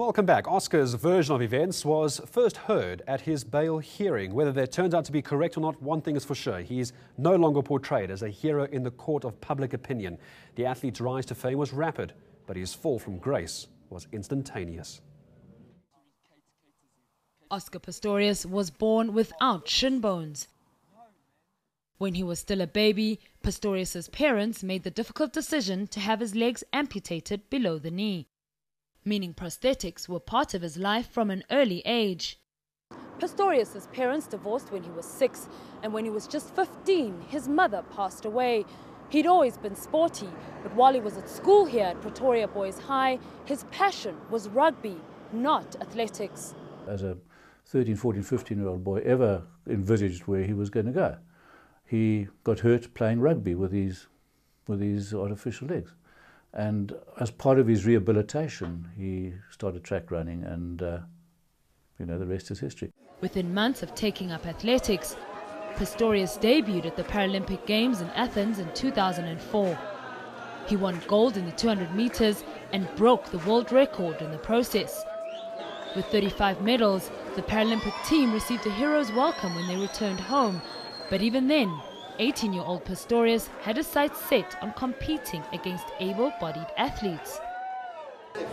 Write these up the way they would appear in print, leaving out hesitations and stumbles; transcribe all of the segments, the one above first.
Welcome back. Oscar's version of events was first heard at his bail hearing. Whether that turns out to be correct or not, one thing is for sure. He's no longer portrayed as a hero in the court of public opinion. The athlete's rise to fame was rapid, but his fall from grace was instantaneous. Oscar Pistorius was born without shin bones. When he was still a baby, Pistorius's parents made the difficult decision to have his legs amputated below the knee, meaning prosthetics were part of his life from an early age. Pistorius's parents divorced when he was 6, and when he was just 15, his mother passed away. He'd always been sporty, but while he was at school here at Pretoria Boys High, his passion was rugby, not athletics. As a 13, 14, 15-year-old boy ever envisaged where he was going to go. He got hurt playing rugby with his artificial legs. And as part of his rehabilitation, he started track running, and the rest is history. Within months of taking up athletics, Pistorius debuted at the Paralympic Games in Athens in 2004. He won gold in the 200 meters and broke the world record in the process. With 35 medals, the Paralympic team received a hero's welcome when they returned home. But even then, 18-year-old Pistorius had his sights set on competing against able-bodied athletes.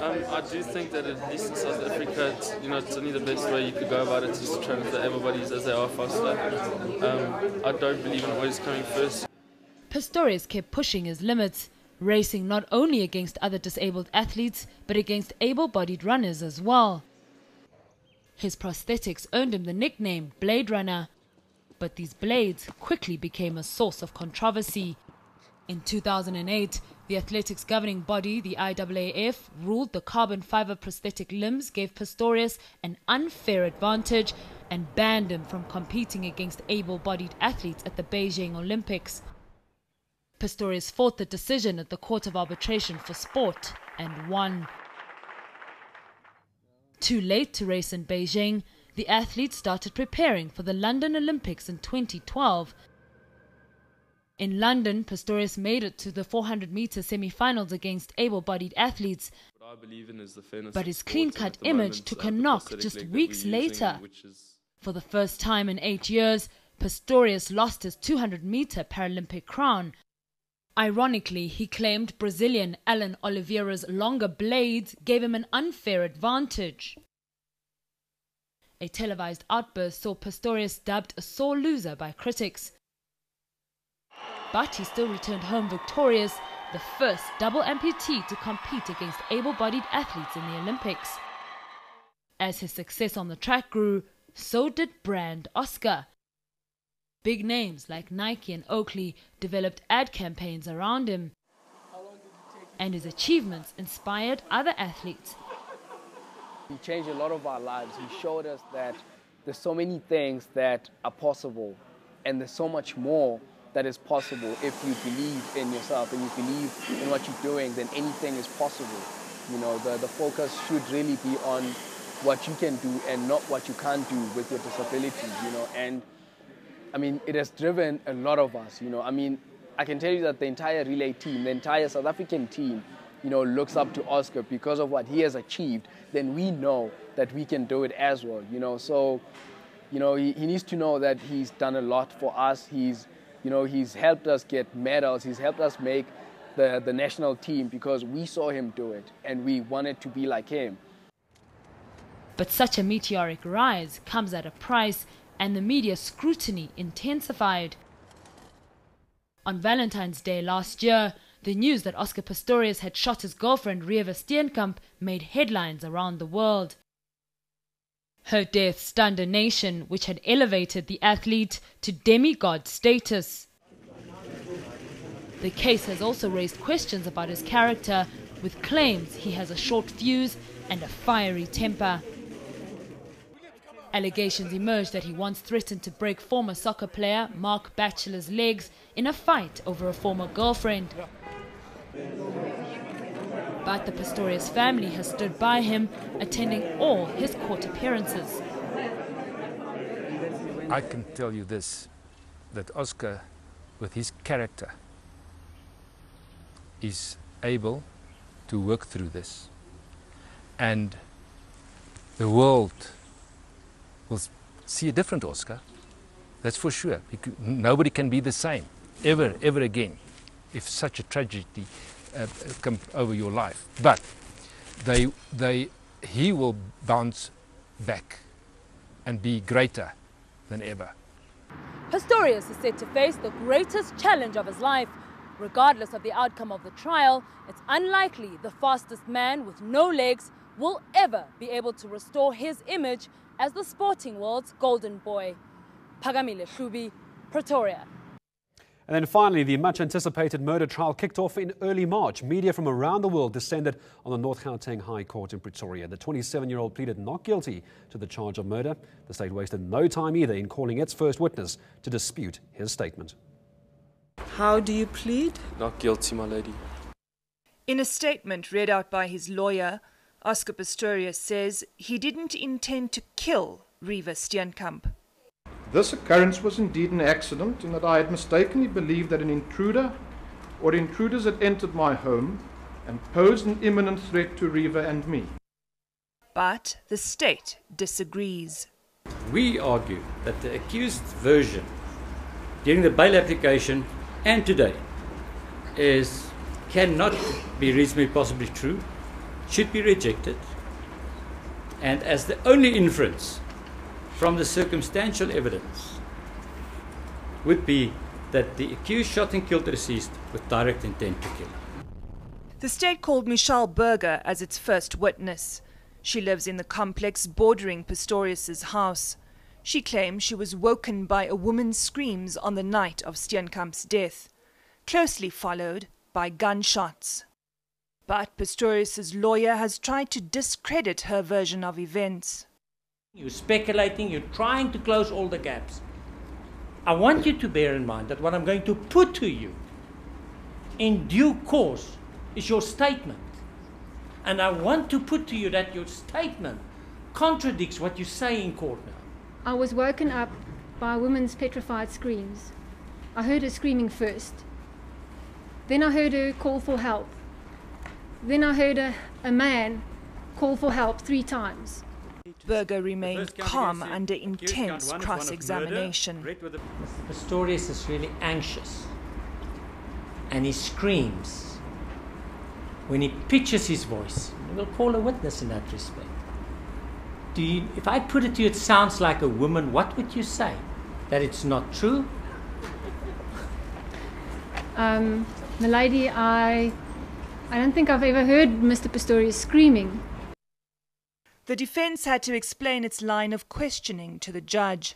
I do think that at least in South Africa, it's only the best way you could go about it is to train with the able-bodies as they are faster. I don't believe in always coming first. Pistorius kept pushing his limits, racing not only against other disabled athletes, but against able-bodied runners as well. His prosthetics earned him the nickname Blade Runner. But these blades quickly became a source of controversy. In 2008, the athletics governing body, the IAAF, ruled the carbon fiber prosthetic limbs gave Pistorius an unfair advantage and banned him from competing against able-bodied athletes at the Beijing Olympics. Pistorius fought the decision at the Court of Arbitration for Sport and won. Too late to race in Beijing, the athletes started preparing for the London Olympics in 2012. In London, Pistorius made it to the 400-meter semi-finals against able-bodied athletes. But his clean-cut image took a knock just weeks later. For the first time in 8 years, Pistorius lost his 200-meter Paralympic crown. Ironically, he claimed Brazilian Alan Oliveira's longer blades gave him an unfair advantage. A televised outburst saw Pistorius dubbed a sore loser by critics. But he still returned home victorious, the first double amputee to compete against able-bodied athletes in the Olympics. As his success on the track grew, so did brand Oscar. Big names like Nike and Oakley developed ad campaigns around him. And his achievements inspired other athletes. He changed a lot of our lives. He showed us that there's so many things that are possible, and there's so much more that is possible if you believe in yourself and you believe in what you're doing, then anything is possible. The focus should really be on what you can do and not what you can't do with your disability, and I mean, it has driven a lot of us, I can tell you that the entire relay team, the entire South African team, looks up to Oscar because of what he has achieved. Then we know that we can do it as well, So, he needs to know that he's done a lot for us. He's helped us get medals. He's helped us make the national team because we saw him do it and we wanted to be like him. But such a meteoric rise comes at a price, and the media scrutiny intensified. On Valentine's Day last year, the news that Oscar Pistorius had shot his girlfriend Reeva Steenkamp made headlines around the world. Her death stunned a nation which had elevated the athlete to demigod status. The case has also raised questions about his character, with claims he has a short fuse and a fiery temper. Allegations emerged that he once threatened to break former soccer player Mark Batchelor's legs in a fight over a former girlfriend. But the Pistorius family has stood by him, attending all his court appearances. I can tell you this, that Oscar, with his character, is able to work through this. And the world will see a different Oscar. That's for sure. Nobody can be the same, ever again, if such a tragedy comes over your life. But he will bounce back and be greater than ever. Pistorius is said to face the greatest challenge of his life. Regardless of the outcome of the trial, it's unlikely the fastest man with no legs will ever be able to restore his image as the sporting world's golden boy. Pagamile Hlubi, Pretoria. And then finally, the much-anticipated murder trial kicked off in early March. Media from around the world descended on the North Gauteng High Court in Pretoria. The 27-year-old pleaded not guilty to the charge of murder. The state wasted no time either in calling its first witness to dispute his statement. How do you plead? Not guilty, my lady. In a statement read out by his lawyer, Oscar Pistorius says he didn't intend to kill Reeva Steenkamp. This occurrence was indeed an accident in that I had mistakenly believed that an intruder or intruders had entered my home and posed an imminent threat to Reeva and me. But the state disagrees. We argue that the accused version during the bail application and today cannot be reasonably possibly true, should be rejected, and as the only inference from the circumstantial evidence would be that the accused shot and killed the deceased with direct intent to kill. The state called Michelle Burger as its first witness. She lives in the complex bordering Pistorius's house. She claims she was woken by a woman's screams on the night of Steenkamp's death, closely followed by gunshots. But Pistorius's lawyer has tried to discredit her version of events. You're speculating, you're trying to close all the gaps. I want you to bear in mind that what I'm going to put to you in due course is your statement. And I want to put to you that your statement contradicts what you say in court now. I was woken up by a woman's petrified screams. I heard her screaming first. Then I heard her call for help. Then I heard a man call for help 3 times. Burger remained calm under intense cross-examination. Mr. Pistorius is really anxious, and he screams when he pitches his voice. We'll call a witness in that respect. If I put it to you, it sounds like a woman, what would you say? That it's not true? Milady, I don't think I've ever heard Mr. Pistorius screaming. The defense had to explain its line of questioning to the judge,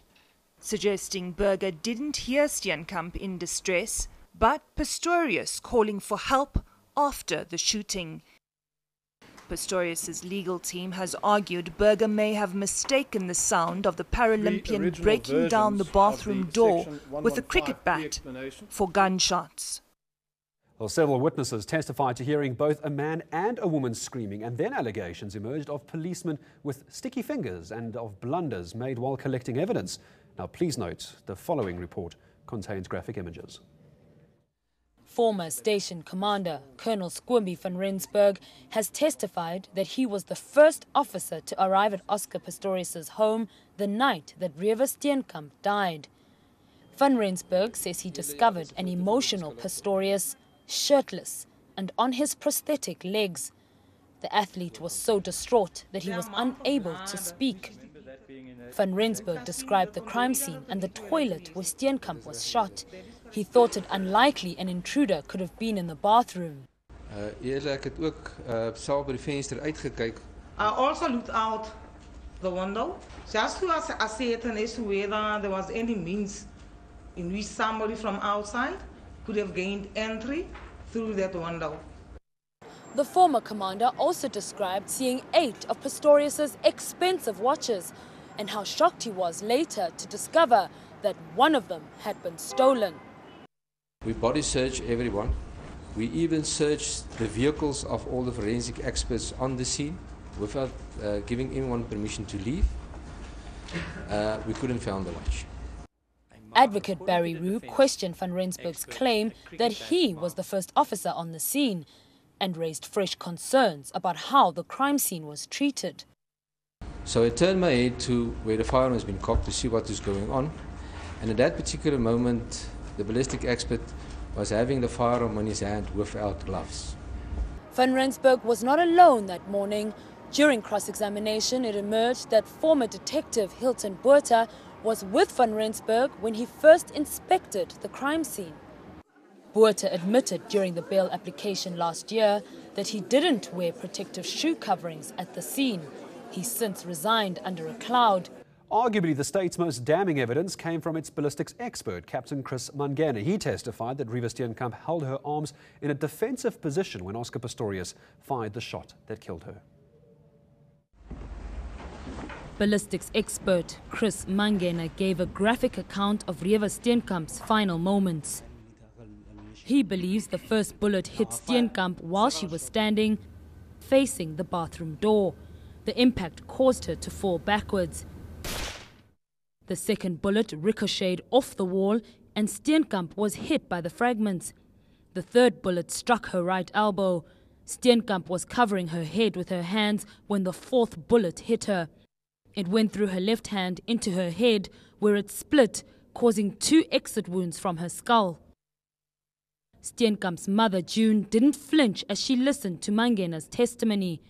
suggesting Burger didn't hear Steenkamp in distress, but Pistorius calling for help after the shooting. Pistorius's legal team has argued Burger may have mistaken the sound of the Paralympian breaking down the bathroom door with a cricket bat for gunshots. Well, several witnesses testified to hearing both a man and a woman screaming, and then allegations emerged of policemen with sticky fingers and of blunders made while collecting evidence. Now, please note, the following report contains graphic images. Former station commander Colonel Squimby van Rensburg has testified that he was the first officer to arrive at Oscar Pistorius' home the night that Reeva Steenkamp died. Van Rensburg says he discovered an emotional Pistorius shirtless and on his prosthetic legs. The athlete was so distraught that he was unable to speak. Van Rensburg described the crime scene and the toilet where Steenkamp was shot. He thought it unlikely an intruder could have been in the bathroom. I also looked out the window just to ascertain as to whether there was any means in which somebody from outside could have gained entry through that window. The former commander also described seeing 8 of Pistorius's expensive watches and how shocked he was later to discover that one of them had been stolen. We body search everyone. We even searched the vehicles of all the forensic experts on the scene without giving anyone permission to leave. We couldn't find the watch. Advocate Barry Rue questioned Van Rensburg's claim that he was the first officer on the scene and raised fresh concerns about how the crime scene was treated. So I turned my head to where the firearm has been cocked to see what is going on. And at that particular moment, the ballistic expert was having the firearm in his hand without gloves. Van Rensburg was not alone that morning. During cross-examination, it emerged that former detective Hilton Botha was with Van Rensburg when he first inspected the crime scene. Botha admitted during the bail application last year that he didn't wear protective shoe coverings at the scene. He's since resigned under a cloud. Arguably, the state's most damning evidence came from its ballistics expert, Captain Chris Mangena. He testified that Riva Steenkamp held her arms in a defensive position when Oscar Pistorius fired the shot that killed her. Ballistics expert Chris Mangena gave a graphic account of Riva Steenkamp's final moments. He believes the first bullet hit Steenkamp while she was standing, facing the bathroom door. The impact caused her to fall backwards. The second bullet ricocheted off the wall and Steenkamp was hit by the fragments. The third bullet struck her right elbow. Steenkamp was covering her head with her hands when the fourth bullet hit her. It went through her left hand into her head, where it split, causing 2 exit wounds from her skull. Steenkamp's mother, June, didn't flinch as she listened to Mangena's testimony,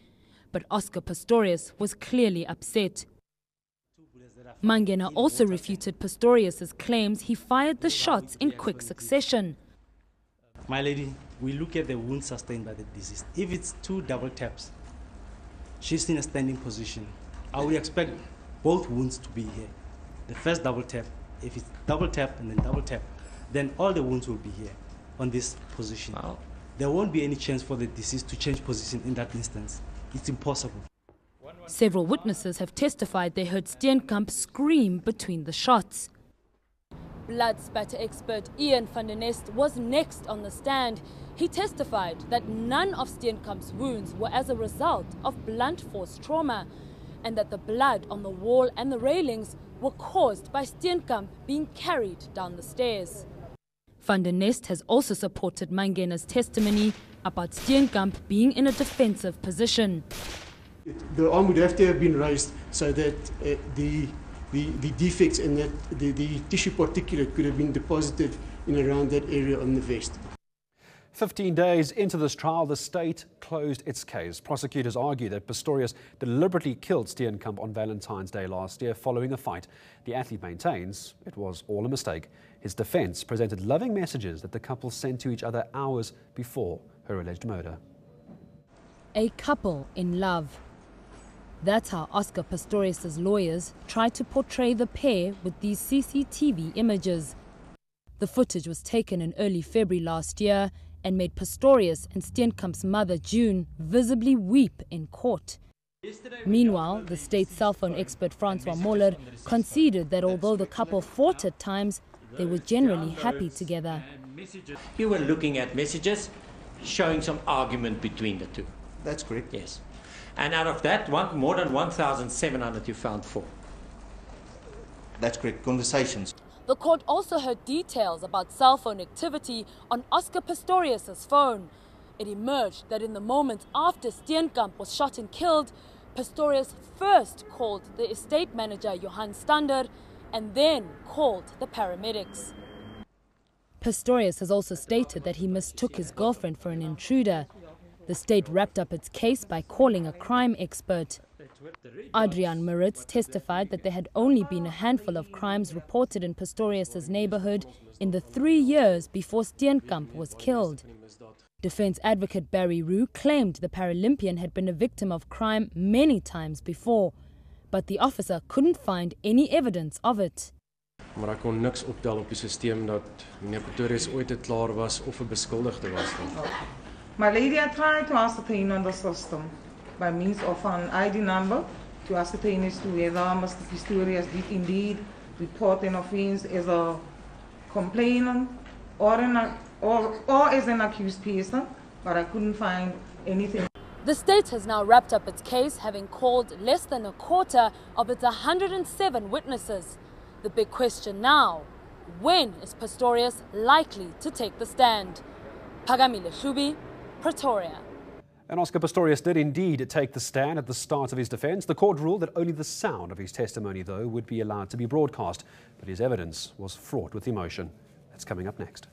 but Oscar Pistorius was clearly upset. Mangena also refuted Pistorius's claims he fired the shots in quick succession. My lady, we look at the wound sustained by the deceased. If it's 2 double taps, she's in a standing position. I would expect both wounds to be here. The first double tap, if it's double tap and then double tap, then all the wounds will be here on this position. Wow. There won't be any chance for the deceased to change position in that instance. It's impossible. Several witnesses have testified they heard Steenkamp scream between the shots. Blood spatter expert Ian van der Nest was next on the stand. He testified that none of Steenkamp's wounds were as a result of blunt force trauma, and that the blood on the wall and the railings were caused by Steenkamp being carried down the stairs. Van der Nest has also supported Mangena's testimony about Steenkamp being in a defensive position. The arm would have to have been raised so that the defects and that the tissue particulate could have been deposited in around that area on the vest. 15 days into this trial, the state closed its case. Prosecutors argue that Pistorius deliberately killed Steenkamp on Valentine's Day last year following a fight. The athlete maintains it was all a mistake. His defense presented loving messages that the couple sent to each other hours before her alleged murder. A couple in love. That's how Oscar Pistorius' lawyers tried to portray the pair with these CCTV images. The footage was taken in early February last year and made Pistorius and Steenkamp's mother, June, visibly weep in court. Meanwhile, the state cell phone expert Francois Moller conceded that although the couple fought at times, they were generally happy together. You were looking at messages showing some argument between the two. That's correct. Yes. And out of that, more than 1,700 you found 4. That's correct. Conversations. The court also heard details about cell phone activity on Oscar Pistorius' phone. It emerged that in the moments after Steenkamp was shot and killed, Pistorius first called the estate manager Johan Stander and then called the paramedics. Pistorius has also stated that he mistook his girlfriend for an intruder. The state wrapped up its case by calling a crime expert. Adrian Maritz testified that there had only been a handful of crimes reported in Pistorius' neighborhood in the 3 years before Steenkamp was killed. Defense advocate Barry Rue claimed the Paralympian had been a victim of crime many times before, but the officer couldn't find any evidence of it. Maar ek kon niks optel op die systeem dat meneer Pistorius ooit te klaar was of 'n beskuldigde was nie. My lady, I tried to ascertain on the system by means of an ID number to ascertain as to whether Mr. Pistorius did indeed report an offence as a complainant or as an accused person, but I couldn't find anything. The state has now wrapped up its case, having called less than a quarter of its 107 witnesses. The big question now, when is Pistorius likely to take the stand? Pagamile Shubi, Pretoria. And Oscar Pistorius did indeed take the stand at the start of his defence. The court ruled that only the sound of his testimony, though, would be allowed to be broadcast. But his evidence was fraught with emotion. That's coming up next.